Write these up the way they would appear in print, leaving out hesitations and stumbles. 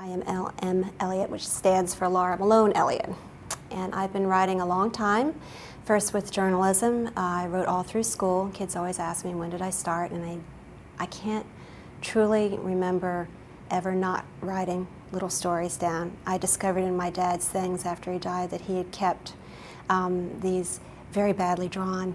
I am L.M. Elliott, which stands for Laura Malone Elliott. And I've been writing a long time, first with journalism. I wrote all through school. Kids always ask me, when did I start? And I can't truly remember ever not writing little stories down. I discovered in my dad's things after he died that he had kept these very badly drawn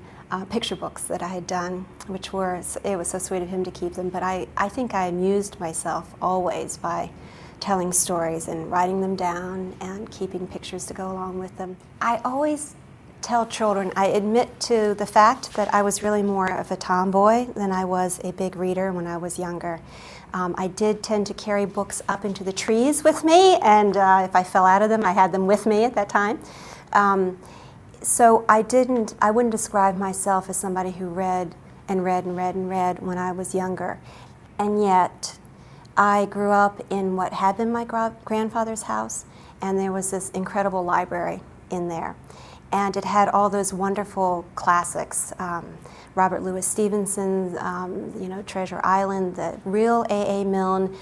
picture books that I had done, which were, it was so sweet of him to keep them, but I think I amused myself always by telling stories and writing them down and keeping pictures to go along with them. I always tell children, I admit to the fact that I was really more of a tomboy than I was a big reader when I was younger. I did tend to carry books up into the trees with me, and if I fell out of them, I had them with me at that time. So I wouldn't describe myself as somebody who read and read and read and read when I was younger. And yet, I grew up in what had been my grandfather's house, and there was this incredible library in there. And it had all those wonderful classics, Robert Louis Stevenson's, Treasure Island, the real A.A. Milne,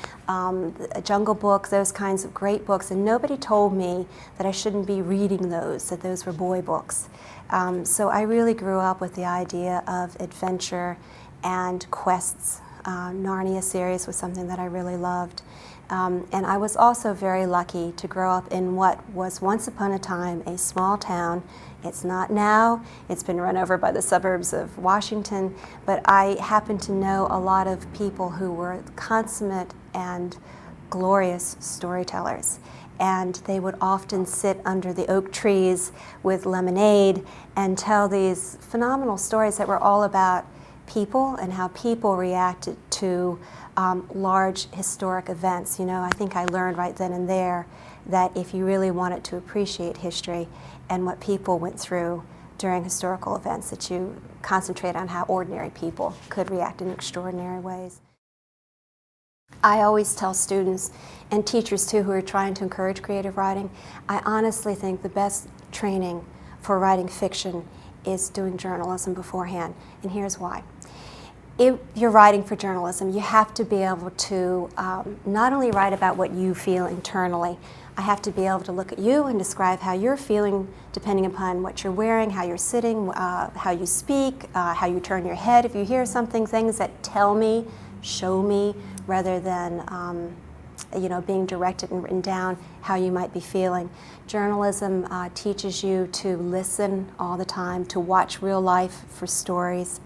Jungle Book, those kinds of great books. And nobody told me that I shouldn't be reading those, that those were boy books. So I really grew up with the idea of adventure and quests. Narnia series was something that I really loved. And I was also very lucky to grow up in what was once upon a time a small town. It's not now. It's been run over by the suburbs of Washington. But I happen to know a lot of people who were consummate and glorious storytellers. And they would often sit under the oak trees with lemonade and tell these phenomenal stories that were all about people and how people reacted to large historic events. You know, I think I learned right then and there that if you really wanted to appreciate history and what people went through during historical events, that you concentrate on how ordinary people could react in extraordinary ways. I always tell students and teachers too who are trying to encourage creative writing, I honestly think the best training for writing fiction is doing journalism beforehand, and here's why. If you're writing for journalism, you have to be able to not only write about what you feel internally, I have to be able to look at you and describe how you're feeling depending upon what you're wearing, how you're sitting, how you speak, how you turn your head. If you hear something, things that tell me, show me, rather than being directed and written down how you might be feeling. Journalism teaches you to listen all the time, to watch real life for stories.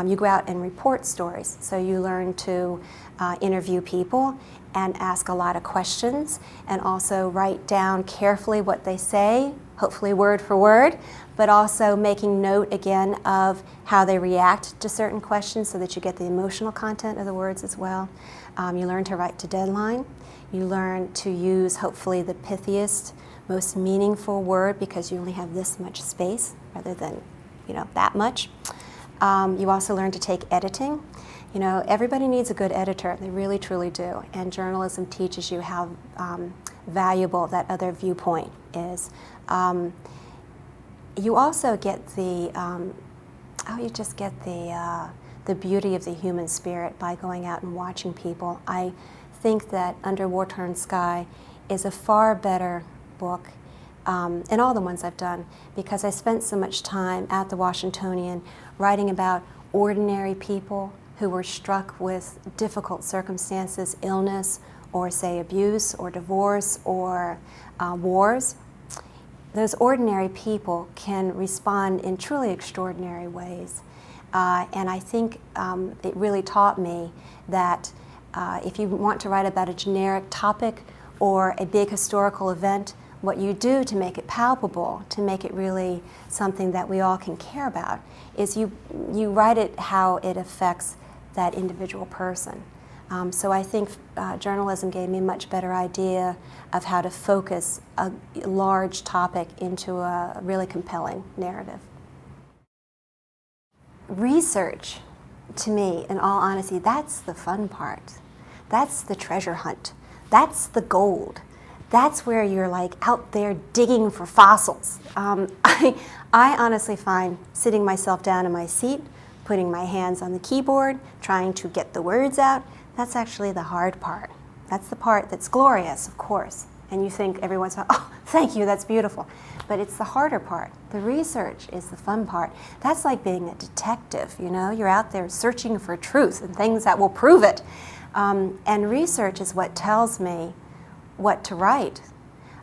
You go out and report stories, so you learn to interview people and ask a lot of questions, and also write down carefully what they say, hopefully word for word, but also making note again of how they react to certain questions so that you get the emotional content of the words as well. You learn to write to deadline. You learn to use hopefully the pithiest, most meaningful word, because you only have this much space rather than that much. You also learn to take editing. You know, everybody needs a good editor. They really, truly do. And journalism teaches you how valuable that other viewpoint is. You also get the beauty of the human spirit by going out and watching people. I think that Under War-Torn Sky is a far better book in all the ones I've done, because I spent so much time at the Washingtonian writing about ordinary people who were struck with difficult circumstances, illness, or say abuse, or divorce, or wars. Those ordinary people can respond in truly extraordinary ways. And I think it really taught me that if you want to write about a generic topic or a big historical event, what you do to make it palpable, to make it really something that we all can care about, is you write it how it affects that individual person. So I think journalism gave me a much better idea of how to focus a large topic into a really compelling narrative. Research, to me, in all honesty, that's the fun part. That's the treasure hunt. That's the gold. That's where you're like out there digging for fossils. I honestly find sitting myself down in my seat, putting my hands on the keyboard, trying to get the words out, that's actually the hard part. That's the part that's glorious, of course. And you think every once in a while, oh, thank you, that's beautiful. But it's the harder part. The research is the fun part. That's like being a detective, you know? You're out there searching for truth and things that will prove it. And research is what tells me what to write.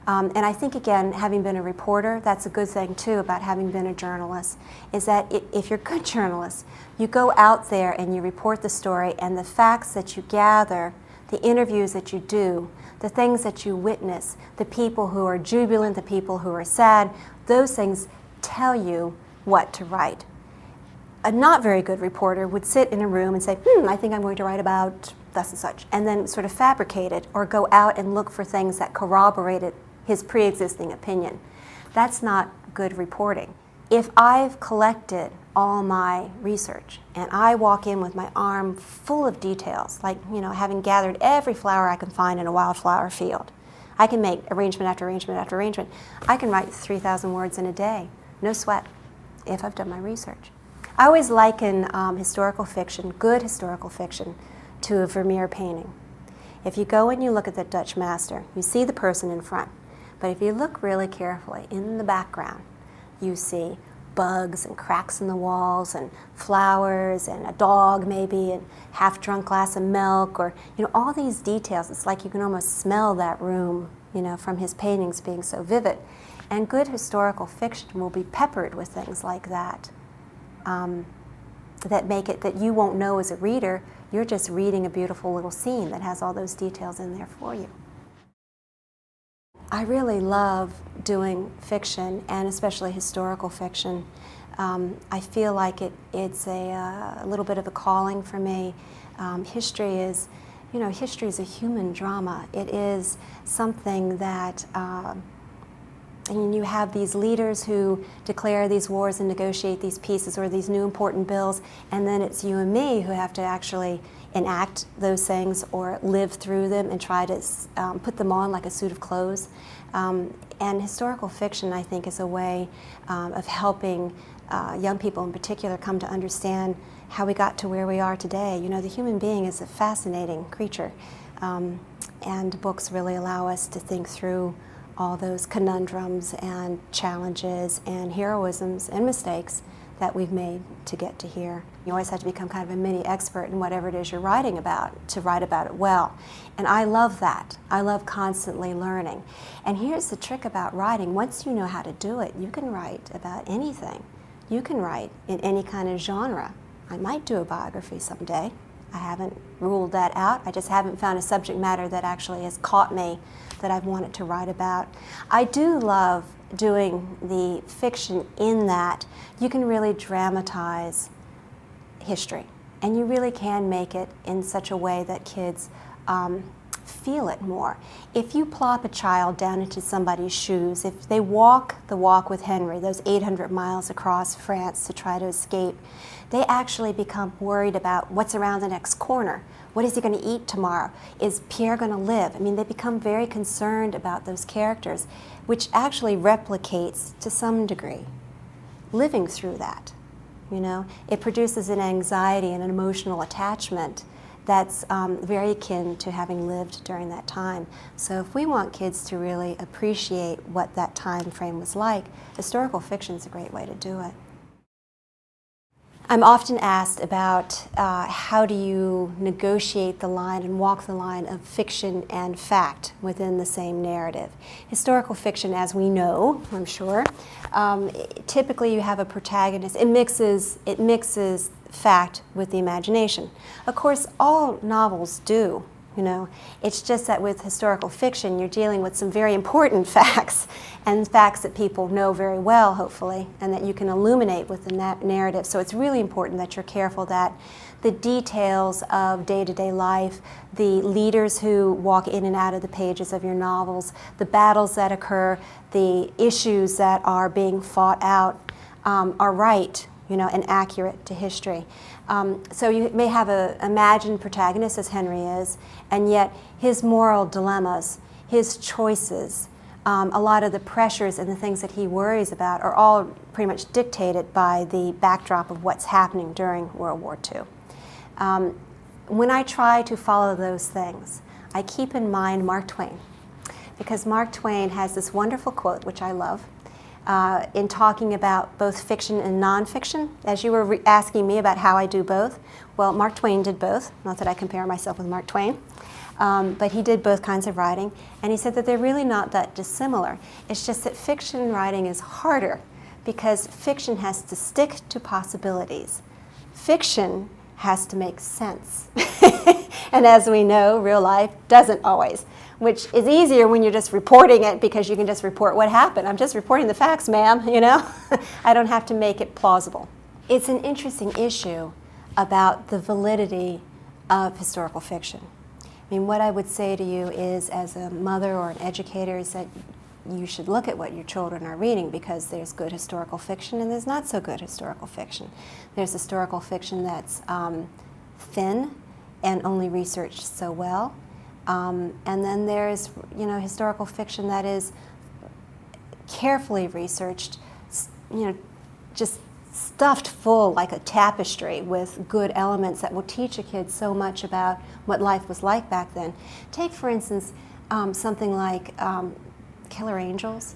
And I think, again, having been a reporter, that's a good thing, too, about having been a journalist, is that if you're a good journalist, you go out there and you report the story, and the facts that you gather, the interviews that you do, the things that you witness, the people who are jubilant, the people who are sad, those things tell you what to write. A not very good reporter would sit in a room and say, I think I'm going to write about thus and such, and then sort of fabricate it or go out and look for things that corroborated his pre-existing opinion. That's not good reporting. If I've collected all my research and I walk in with my arm full of details, like, having gathered every flower I can find in a wildflower field, I can make arrangement after arrangement after arrangement. I can write 3,000 words in a day, no sweat, if I've done my research. I always liken historical fiction, good historical fiction, to a Vermeer painting. If you go and you look at the Dutch master, you see the person in front. But if you look really carefully, in the background, you see bugs and cracks in the walls and flowers and a dog maybe and half-drunk glass of milk, or all these details. It's like you can almost smell that room, from his paintings being so vivid. And good historical fiction will be peppered with things like that, that make it that you won't know as a reader. You're just reading a beautiful little scene that has all those details in there for you. I really love doing fiction, and especially historical fiction. I feel like it's a little bit of a calling for me. History is a human drama. It is something that, and you have these leaders who declare these wars and negotiate these peaces or these new important bills, and then it's you and me who have to actually enact those things or live through them and try to put them on like a suit of clothes. And historical fiction, I think, is a way of helping young people in particular come to understand how we got to where we are today. The human being is a fascinating creature, and books really allow us to think through all those conundrums and challenges and heroisms and mistakes that we've made to get to here. You always have to become kind of a mini expert in whatever it is you're writing about to write about it well. And I love that. I love constantly learning. And here's the trick about writing. Once you know how to do it, you can write about anything. You can write in any kind of genre. I might do a biography someday. I haven't ruled that out. I just haven't found a subject matter that actually has caught me that I've wanted to write about. I do love doing the fiction in that you can really dramatize history, and you really can make it in such a way that kids feel it more. If you plop a child down into somebody's shoes, if they walk the walk with Henry, those 800 miles across France to try to escape, they actually become worried about what's around the next corner. What is he going to eat tomorrow? Is Pierre going to live? I mean, they become very concerned about those characters, which actually replicates, to some degree, living through that. It produces an anxiety and an emotional attachment that's very akin to having lived during that time. So if we want kids to really appreciate what that time frame was like, historical fiction is a great way to do it. I'm often asked about how do you negotiate the line and walk the line of fiction and fact within the same narrative. Historical fiction, as we know, I'm sure, typically you have a protagonist. It mixes fact with the imagination. Of course, all novels do. It's just that with historical fiction, you're dealing with some very important facts, and facts that people know very well, hopefully, and that you can illuminate with the narrative. So it's really important that you're careful that the details of day-to-day life, the leaders who walk in and out of the pages of your novels, the battles that occur, the issues that are being fought out are right, and accurate to history. So you may have an imagined protagonist, as Henry is, and yet his moral dilemmas, his choices, a lot of the pressures and the things that he worries about are all pretty much dictated by the backdrop of what's happening during World War II. When I try to follow those things, I keep in mind Mark Twain, because Mark Twain has this wonderful quote, which I love, in talking about both fiction and nonfiction. As you were asking me about how I do both, well, Mark Twain did both. Not that I compare myself with Mark Twain, but he did both kinds of writing, and he said that they're really not that dissimilar. It's just that fiction writing is harder because fiction has to stick to possibilities. Fiction has to make sense. And as we know, real life doesn't always, which is easier when you're just reporting it because you can just report what happened. I'm just reporting the facts, ma'am, you know? I don't have to make it plausible. It's an interesting issue about the validity of historical fiction. I mean, what I would say to you is, as a mother or an educator, is that you should look at what your children are reading, because there's good historical fiction and there's not so good historical fiction. There's historical fiction that's thin and only researched so well. And then there's, you know, historical fiction that is carefully researched, you know, just stuffed full like a tapestry with good elements that will teach a kid so much about what life was like back then. Take, for instance, something like Killer Angels.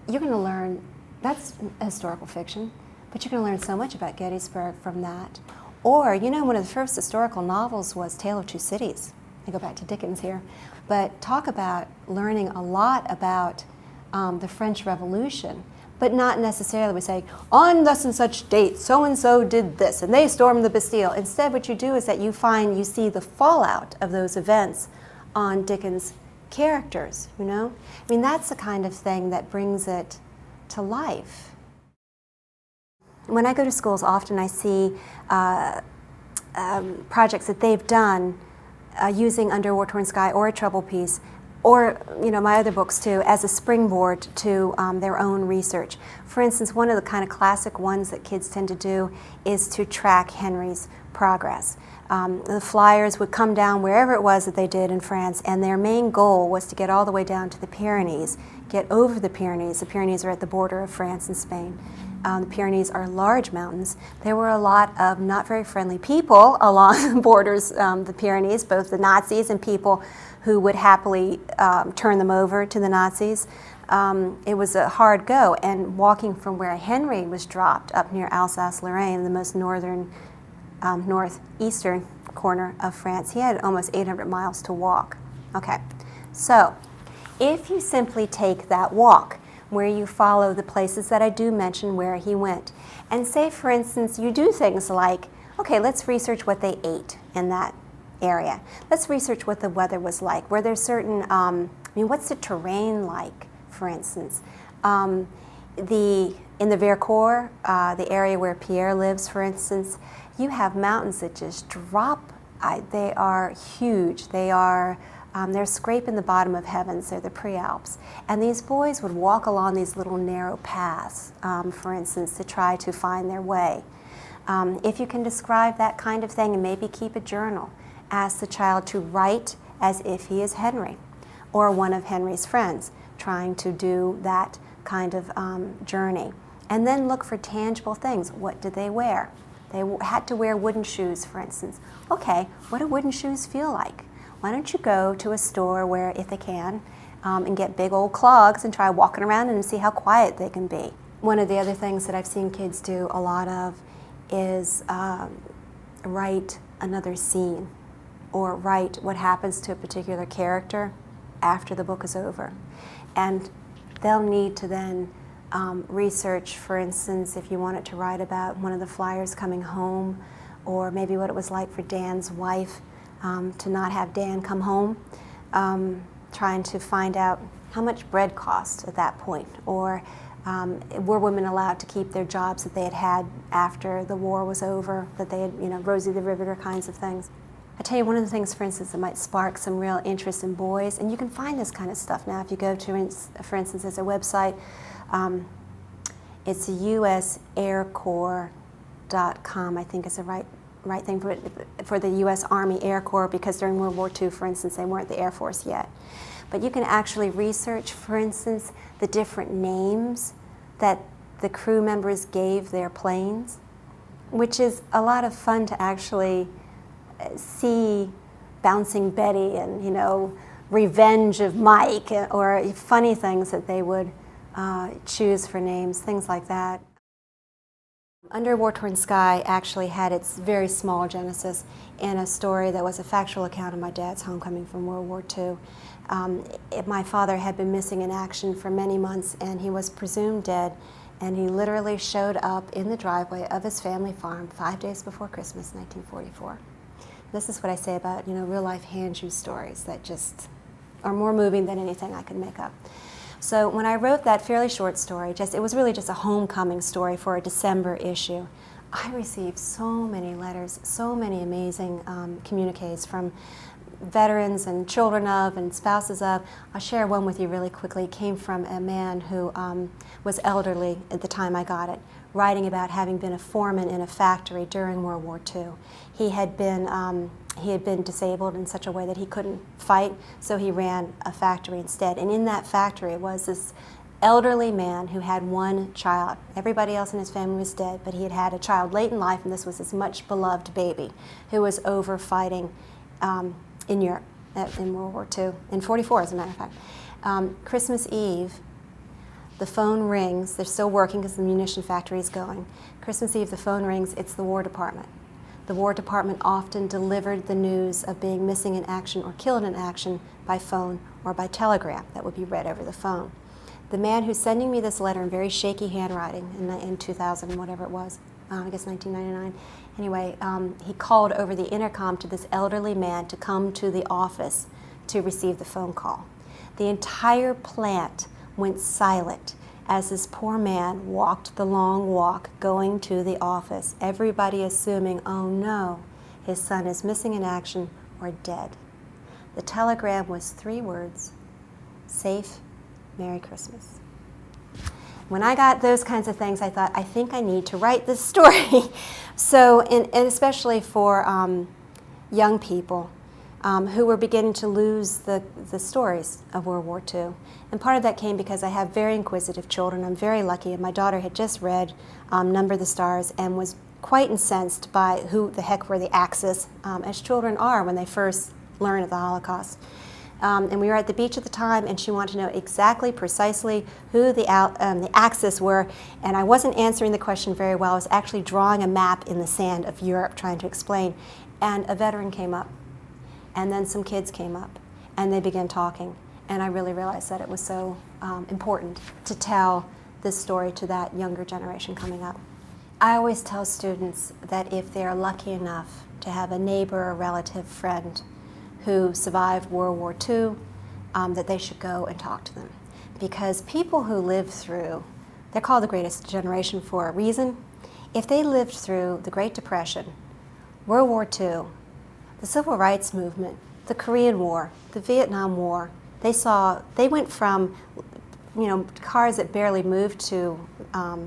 You're going to learn, that's historical fiction, but you're going to learn so much about Gettysburg from that. Or, you know, one of the first historical novels was Tale of Two Cities. I go back to Dickens here. But talk about learning a lot about the French Revolution, but not necessarily we say, on thus and such date, so-and-so did this, and they stormed the Bastille. Instead, what you do is that you see the fallout of those events on Dickens' characters, you know? I mean, that's the kind of thing that brings it to life. When I go to schools, often I see projects that they've done using Under a War-Torn Sky or A Troubled Peace, or, you know, my other books too, as a springboard to their own research. For instance, one of the kind of classic ones that kids tend to do is to track Henry's progress. The flyers would come down wherever it was that they did in France, and their main goal was to get all the way down to the Pyrenees, get over the Pyrenees. The Pyrenees are at the border of France and Spain. The Pyrenees are large mountains. There were a lot of not very friendly people along the borders, the Pyrenees, both the Nazis and people who would happily turn them over to the Nazis. It was a hard go, and walking from where Henry was dropped up near Alsace-Lorraine, the most northern, northeastern corner of France, he had almost 800 miles to walk. Okay, so if you simply take that walk, where you follow the places that I do mention where he went, and say, for instance, you do things like, okay, let's research what they ate in that area. Let's research what the weather was like. Were there certain, what's the terrain like, for instance? In the Vercors, the area where Pierre lives, for instance, you have mountains that just drop. They are huge. They're scraping the bottom of heavens. They're the Prealps. And these boys would walk along these little narrow paths, for instance, to try to find their way. If you can describe that kind of thing and maybe keep a journal, ask the child to write as if he is Henry or one of Henry's friends trying to do that kind of journey. And then look for tangible things. What did they wear? They had to wear wooden shoes, for instance. Okay, what do wooden shoes feel like? Why don't you go to a store where, if they can, and get big old clogs and try walking around and see how quiet they can be. One of the other things that I've seen kids do a lot of is write another scene or write what happens to a particular character after the book is over. And they'll need to then research, for instance, if you wanted to write about one of the flyers coming home, or maybe what it was like for Dan's wife to not have Dan come home, trying to find out how much bread cost at that point, or were women allowed to keep their jobs that they had had after the war was over, that they had, Rosie the Riveter kinds of things. I tell you, one of the things, for instance, that might spark some real interest in boys, and you can find this kind of stuff now if you go to, for instance, there's a website, it's usaircorps.com, I think is the right thing for the U.S. Army Air Corps, because during World War II, for instance, they weren't the Air Force yet. But you can actually research, for instance, the different names that the crew members gave their planes, which is a lot of fun to actually see Bouncing Betty and, Revenge of Mike, or funny things that they would choose for names, things like that. Under a War-Torn Sky actually had its very small genesis in a story that was a factual account of my dad's homecoming from World War II. My father had been missing in action for many months, and he was presumed dead, and he literally showed up in the driveway of his family farm 5 days before Christmas, 1944. This is what I say about, real-life hand-you stories that just are more moving than anything I could make up. So when I wrote that fairly short story, it was really just a homecoming story for a December issue, I received so many letters, so many amazing communiques from veterans and children of and spouses of. I'll share one with you really quickly. It came from a man who was elderly at the time I got it, writing about having been a foreman in a factory during World War II. He had been disabled in such a way that he couldn't fight, so he ran a factory instead. And in that factory was this elderly man who had one child. Everybody else in his family was dead, but he had had a child late in life, and this was his much beloved baby who was over fighting in Europe in World War II, in 44 as a matter of fact. Christmas Eve, the phone rings. They're still working because the munition factory is going. Christmas Eve, the phone rings. It's the War Department. The War Department often delivered the news of being missing in action or killed in action by phone or by telegram that would be read over the phone. The man who's sending me this letter in very shaky handwriting in 2000, whatever it was, I guess 1999. Anyway, he called over the intercom to this elderly man to come to the office to receive the phone call. The entire plant went silent as this poor man walked the long walk going to the office, everybody assuming, oh no, his son is missing in action or dead. The telegram was 3 words: safe, Merry Christmas. When I got those kinds of things, I thought, I think I need to write this story. So, and especially for young people who were beginning to lose the stories of World War II. And part of that came because I have very inquisitive children. I'm very lucky, and my daughter had just read Number the Stars and was quite incensed by who the heck were the Axis, as children are when they first learn of the Holocaust. And we were at the beach at the time, and she wanted to know exactly, precisely who the Axis were, and I wasn't answering the question very well. I was actually drawing a map in the sand of Europe, trying to explain, and a veteran came up, and then some kids came up, and they began talking, and I really realized that it was so important to tell this story to that younger generation coming up. I always tell students that if they're lucky enough to have a neighbor, or relative, friend who survived World War II, that they should go and talk to them. Because people who lived through, they're called the greatest generation for a reason. If they lived through the Great Depression, World War II, the Civil Rights Movement, the Korean War, the Vietnam War, they went from, cars that barely moved to a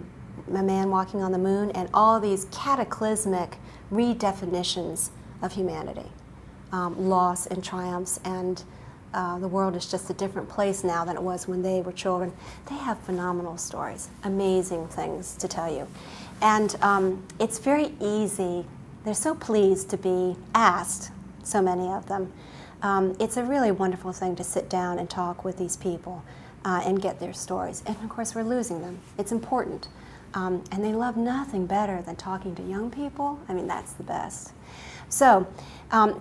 man walking on the moon, and all these cataclysmic redefinitions of humanity. Loss and triumphs, and the world is just a different place now than it was when they were children. They have phenomenal stories, amazing things to tell you. And it's very easy. They're so pleased to be asked, so many of them. It's a really wonderful thing to sit down and talk with these people and get their stories. And of course, we're losing them. It's important. And they love nothing better than talking to young people. I mean, that's the best. So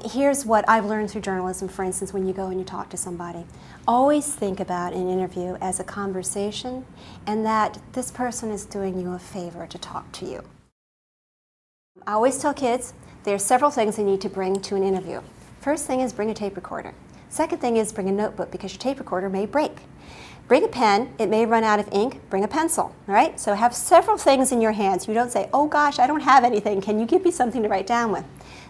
here's what I've learned through journalism, for instance, when you go and you talk to somebody. Always think about an interview as a conversation, and that this person is doing you a favor to talk to you. I always tell kids there are several things they need to bring to an interview. First thing is bring a tape recorder. Second thing is bring a notebook, because your tape recorder may break. Bring a pen, it may run out of ink, bring a pencil, all right? So have several things in your hands. You don't say, oh gosh, I don't have anything, can you give me something to write down with?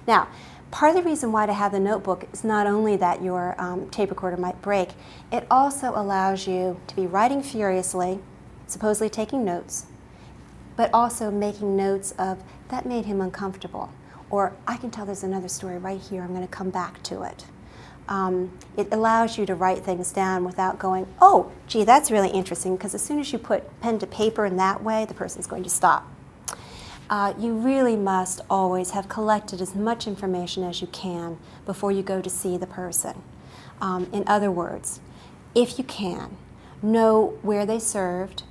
Now, part of the reason why to have the notebook is not only that your tape recorder might break, it also allows you to be writing furiously, supposedly taking notes, but also making notes of, that made him uncomfortable, or I can tell there's another story right here, I'm going to come back to it. It allows you to write things down without going, oh, gee, that's really interesting, because as soon as you put pen to paper in that way, the person's going to stop. You really must always have collected as much information as you can before you go to see the person. In other words, if you can, know where they served,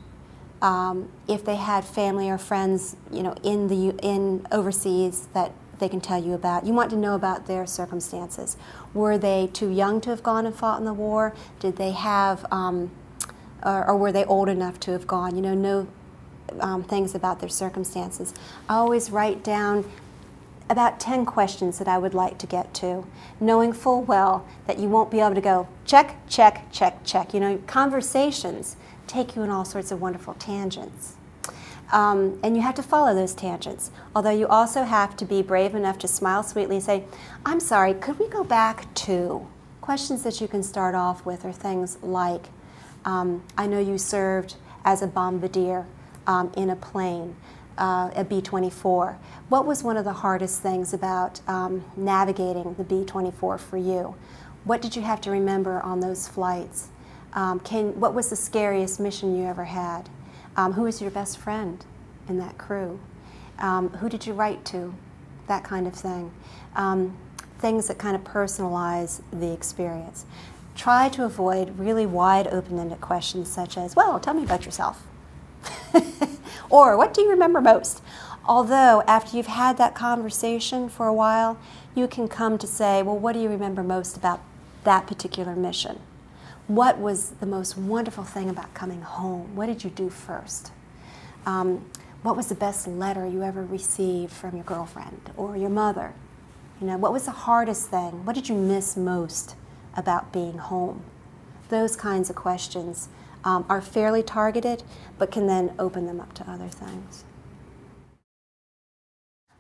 if they had family or friends, in overseas that they can tell you about. You want to know about their circumstances. Were they too young to have gone and fought in the war? Did they have, or were they old enough to have gone? Know things about their circumstances. I always write down about 10 questions that I would like to get to, knowing full well that you won't be able to go check, check, check, check. Conversations take you in all sorts of wonderful tangents. And you have to follow those tangents, although you also have to be brave enough to smile sweetly and say, I'm sorry, could we go back to? Questions that you can start off with are things like, I know you served as a bombardier in a plane, a B-24. What was one of the hardest things about navigating the B-24 for you? What did you have to remember on those flights? What was the scariest mission you ever had? Who was your best friend in that crew? Who did you write to? That kind of thing. Things that kind of personalize the experience. Try to avoid really wide open-ended questions such as, well, tell me about yourself. Or, what do you remember most? Although, after you've had that conversation for a while, you can come to say, well, what do you remember most about that particular mission? What was the most wonderful thing about coming home? What did you do first? What was the best letter you ever received from your girlfriend or your mother? What was the hardest thing? What did you miss most about being home? Those kinds of questions are fairly targeted, but can then open them up to other things.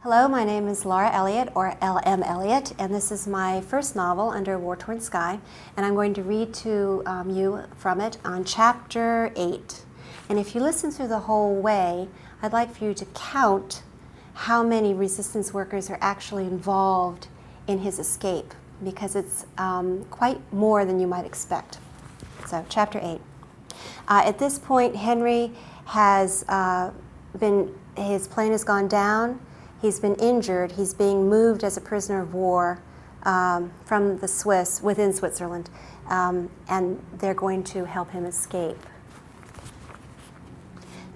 Hello, my name is Laura Elliott, or L.M. Elliott, and this is my first novel, Under a War-Torn Sky, and I'm going to read to you from it on Chapter 8. And if you listen through the whole way, I'd like for you to count how many resistance workers are actually involved in his escape, because it's quite more than you might expect. So, Chapter 8. At this point, Henry has his plane has gone down. He's been injured. He's being moved as a prisoner of war from the Swiss, within Switzerland, and they're going to help him escape.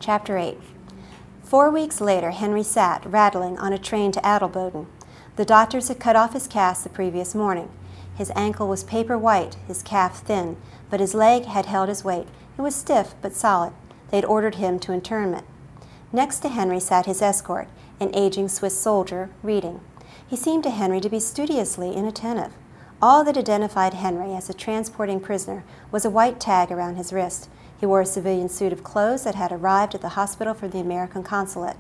Chapter 8. 4 weeks later, Henry sat, rattling, on a train to Adelboden. The doctors had cut off his cast the previous morning. His ankle was paper white, his calf thin, but his leg had held his weight. It was stiff but solid. They had ordered him to internment. Next to Henry sat his escort, an aging Swiss soldier, reading. He seemed to Henry to be studiously inattentive. All that identified Henry as a transporting prisoner was a white tag around his wrist. He wore a civilian suit of clothes that had arrived at the hospital from the American consulate.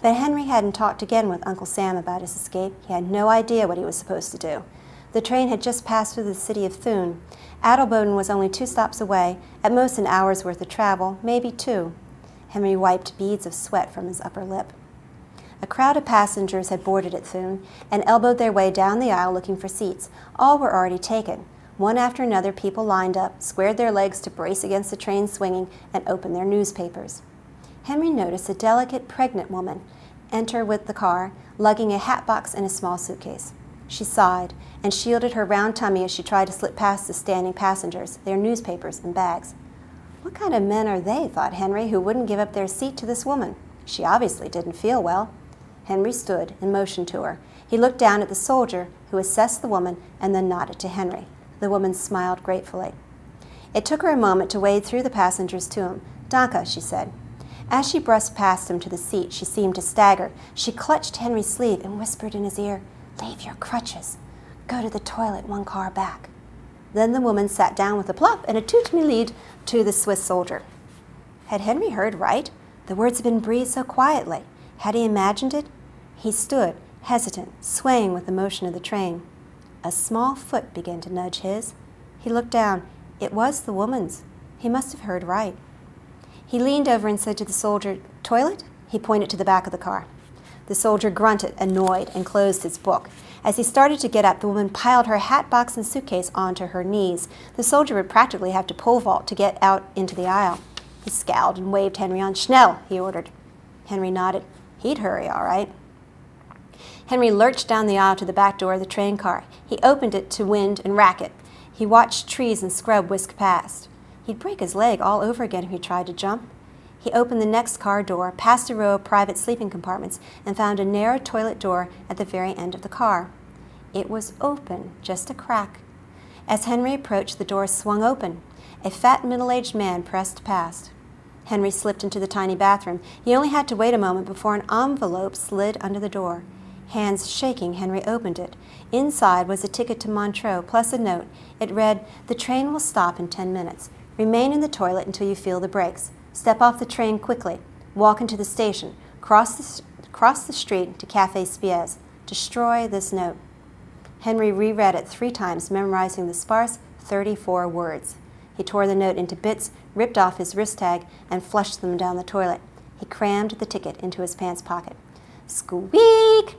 But Henry hadn't talked again with Uncle Sam about his escape. He had no idea what he was supposed to do. The train had just passed through the city of Thun. Adelboden was only 2 stops away, at most an hour's worth of travel, maybe 2. Henry wiped beads of sweat from his upper lip. A crowd of passengers had boarded at Thun and elbowed their way down the aisle looking for seats. All were already taken. One after another, people lined up, squared their legs to brace against the train swinging, and opened their newspapers. Henry noticed a delicate, pregnant woman enter with the car, lugging a hat box and a small suitcase. She sighed and shielded her round tummy as she tried to slip past the standing passengers, their newspapers and bags. What kind of men are they, thought Henry, who wouldn't give up their seat to this woman? She obviously didn't feel well. Henry stood and motioned to her. He looked down at the soldier, who assessed the woman and then nodded to Henry. The woman smiled gratefully. It took her a moment to wade through the passengers to him. Danke, she said. As she brushed past him to the seat, she seemed to stagger. She clutched Henry's sleeve and whispered in his ear, Leave your crutches. Go to the toilet 1 car back. Then the woman sat down with a plop and a tout-me-lead to the Swiss soldier. Had Henry heard right? The words had been breathed so quietly. Had he imagined it? He stood, hesitant, swaying with the motion of the train. A small foot began to nudge his. He looked down. It was the woman's. He must have heard right. He leaned over and said to the soldier, Toilet? He pointed to the back of the car. The soldier grunted, annoyed, and closed his book. As he started to get up, the woman piled her hat box and suitcase onto her knees. The soldier would practically have to pole vault to get out into the aisle. He scowled and waved Henry on. Schnell, he ordered. Henry nodded. He'd hurry, all right. Henry lurched down the aisle to the back door of the train car. He opened it to wind and racket. He watched trees and scrub whisk past. He'd break his leg all over again if he tried to jump. He opened the next car door, passed a row of private sleeping compartments, and found a narrow toilet door at the very end of the car. It was open, just a crack. As Henry approached, the door swung open. A fat, middle-aged man pressed past. Henry slipped into the tiny bathroom. He only had to wait a moment before an envelope slid under the door. Hands shaking, Henry opened it. Inside was a ticket to Montreux, plus a note. It read, "The train will stop in 10 minutes. Remain in the toilet until you feel the brakes. Step off the train quickly. Walk into the station. Cross the street to Café Spiez. Destroy this note." Henry reread it 3 times, memorizing the sparse 34 words. He tore the note into bits, ripped off his wrist tag, and flushed them down the toilet. He crammed the ticket into his pants pocket. Squeak!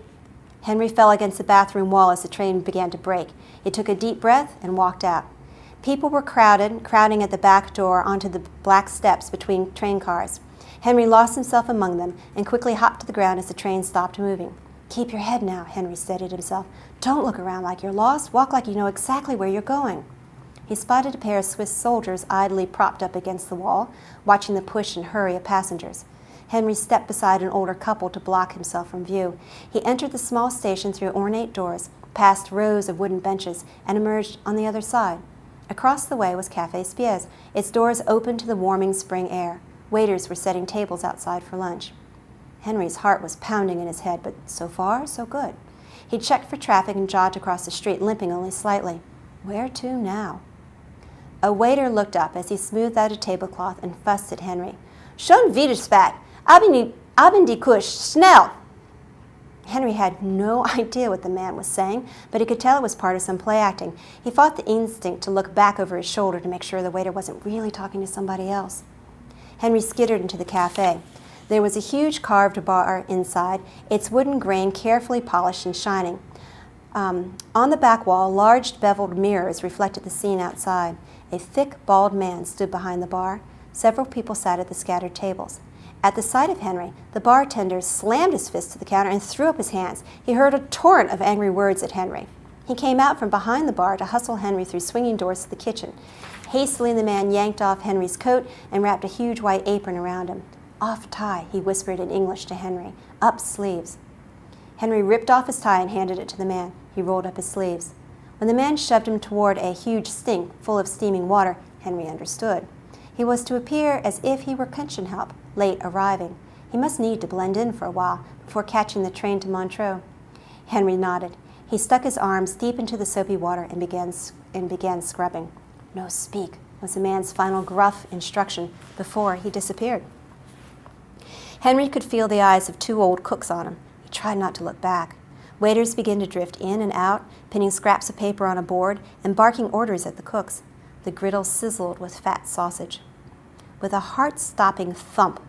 Henry fell against the bathroom wall as the train began to brake. He took a deep breath and walked out. People were crowding at the back door onto the black steps between train cars. Henry lost himself among them and quickly hopped to the ground as the train stopped moving. "Keep your head now," Henry steadied himself. "Don't look around like you're lost. Walk like you know exactly where you're going." He spotted a pair of Swiss soldiers idly propped up against the wall, watching the push and hurry of passengers. Henry stepped beside an older couple to block himself from view. He entered the small station through ornate doors, past rows of wooden benches, and emerged on the other side. Across the way was Café Spiez, its doors open to the warming spring air. Waiters were setting tables outside for lunch. Henry's heart was pounding in his head, but so far, so good. He checked for traffic and jogged across the street, limping only slightly. Where to now? A waiter looked up as he smoothed out a tablecloth and fussed at Henry. "Schon wieder spät! Abend die Kusch! Schnell!" Henry had no idea what the man was saying, but he could tell it was part of some play acting. He fought the instinct to look back over his shoulder to make sure the waiter wasn't really talking to somebody else. Henry skittered into the cafe. There was a huge carved bar inside, its wooden grain carefully polished and shining. On the back wall, large beveled mirrors reflected the scene outside. A thick, bald man stood behind the bar. Several people sat at the scattered tables. At the sight of Henry, the bartender slammed his fist to the counter and threw up his hands. He heard a torrent of angry words at Henry. He came out from behind the bar to hustle Henry through swinging doors to the kitchen. Hastily, the man yanked off Henry's coat and wrapped a huge white apron around him. "Off tie," he whispered in English to Henry. "Up sleeves." Henry ripped off his tie and handed it to the man. He rolled up his sleeves. When the man shoved him toward a huge sink full of steaming water, Henry understood. He was to appear as if he were kitchen help, late arriving. He must need to blend in for a while before catching the train to Montreux. Henry nodded. He stuck his arms deep into the soapy water and began scrubbing. "No speak," was the man's final gruff instruction before he disappeared. Henry could feel the eyes of 2 old cooks on him. He tried not to look back. Waiters began to drift in and out, pinning scraps of paper on a board and barking orders at the cooks. The griddle sizzled with fat sausage. With a heart-stopping thump,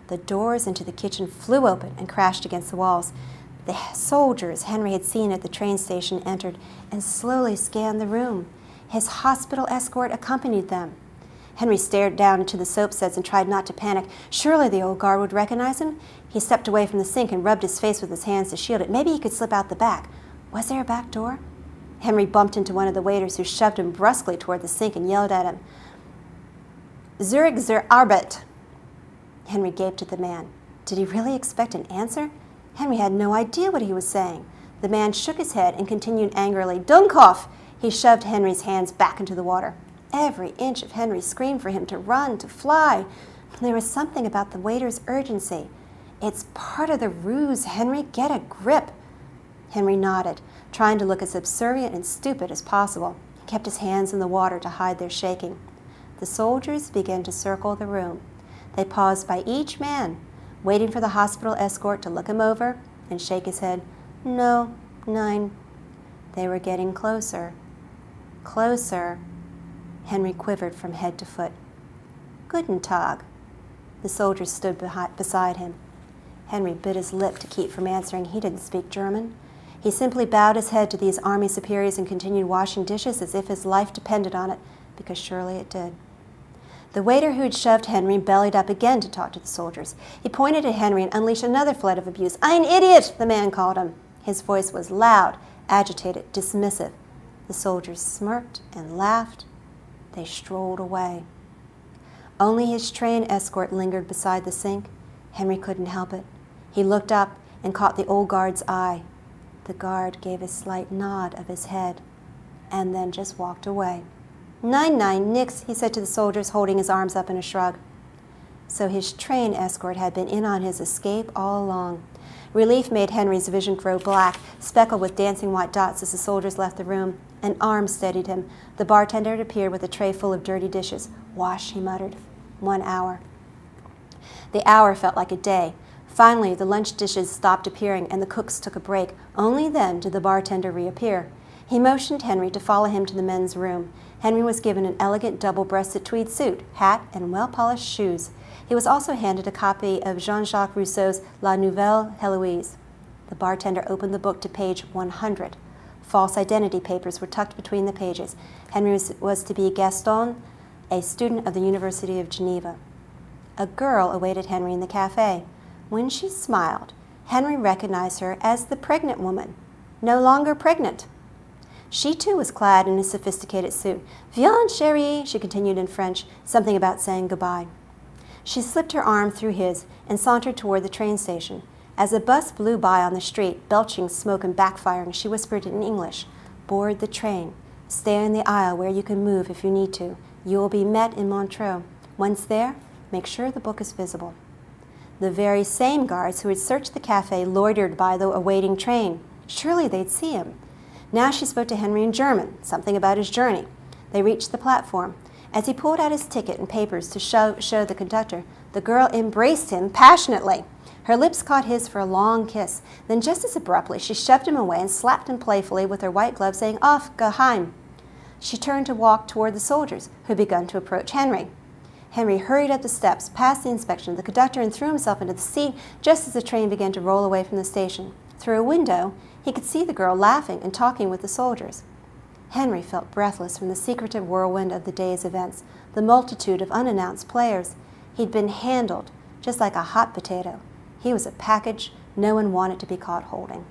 the doors into the kitchen flew open and crashed against the walls. The soldiers Henry had seen at the train station entered and slowly scanned the room. His hospital escort accompanied them. Henry stared down into the soap suds and tried not to panic. Surely the old guard would recognize him. He stepped away from the sink and rubbed his face with his hands to shield it. Maybe he could slip out the back. Was there a back door? Henry bumped into one of the waiters who shoved him brusquely toward the sink and yelled at him. "Zurück zur Arbeit." Henry gaped at the man. Did he really expect an answer? Henry had no idea what he was saying. The man shook his head and continued angrily. "Dummkopf!" He shoved Henry's hands back into the water. Every inch of Henry screamed for him to run, to fly. There was something about the waiter's urgency. "It's part of the ruse, Henry. Get a grip." Henry nodded, trying to look as subservient and stupid as possible. He kept his hands in the water to hide their shaking. The soldiers began to circle the room. They paused by each man, waiting for the hospital escort to look him over and shake his head. "No, nein." They were getting closer. Closer. Henry quivered from head to foot. "Guten Tag." The soldiers stood beside him. Henry bit his lip to keep from answering. He didn't speak German. He simply bowed his head to these army superiors and continued washing dishes as if his life depended on it, because surely it did. The waiter who had shoved Henry bellied up again to talk to the soldiers. He pointed at Henry and unleashed another flood of abuse. "Ein idiot," the man called him. His voice was loud, agitated, dismissive. The soldiers smirked and laughed. They strolled away. Only his train escort lingered beside the sink. Henry couldn't help it. He looked up and caught the old guard's eye. The guard gave a slight nod of his head and then just walked away. "Nein, nein, nix," he said to the soldiers, holding his arms up in a shrug. So his train escort had been in on his escape all along. Relief made Henry's vision grow black, speckled with dancing white dots as the soldiers left the room. An arm steadied him. The bartender had appeared with a tray full of dirty dishes. "Wash," he muttered. 1 hour. The hour felt like a day. Finally, the lunch dishes stopped appearing and the cooks took a break. Only then did the bartender reappear. He motioned Henry to follow him to the men's room. Henry was given an elegant double-breasted tweed suit, hat, and well-polished shoes. He was also handed a copy of Jean-Jacques Rousseau's La Nouvelle Heloise. The bartender opened the book to page 100. False identity papers were tucked between the pages. Henry was to be Gaston, a student of the University of Geneva. A girl awaited Henry in the cafe. When she smiled, Henry recognized her as the pregnant woman, no longer pregnant. She too was clad in a sophisticated suit. "Viens, chérie," she continued in French, something about saying goodbye. She slipped her arm through his and sauntered toward the train station. As a bus blew by on the street, belching smoke and backfiring, she whispered in English, "Board the train. Stay in the aisle where you can move if you need to. You will be met in Montreux. Once there, make sure the book is visible." The very same guards who had searched the cafe loitered by the awaiting train. Surely they'd see him. Now she spoke to Henry in German, something about his journey. They reached the platform. As he pulled out his ticket and papers to show the conductor, the girl embraced him passionately. Her lips caught his for a long kiss. Then just as abruptly, she shoved him away and slapped him playfully with her white glove, saying, "Off, go heim." She turned to walk toward the soldiers, who had begun to approach Henry. Henry hurried up the steps, past the inspection of the conductor, and threw himself into the seat just as the train began to roll away from the station. Through a window, he could see the girl laughing and talking with the soldiers. Henry felt breathless from the secretive whirlwind of the day's events, the multitude of unannounced players. He'd been handled just like a hot potato. He was a package no one wanted to be caught holding.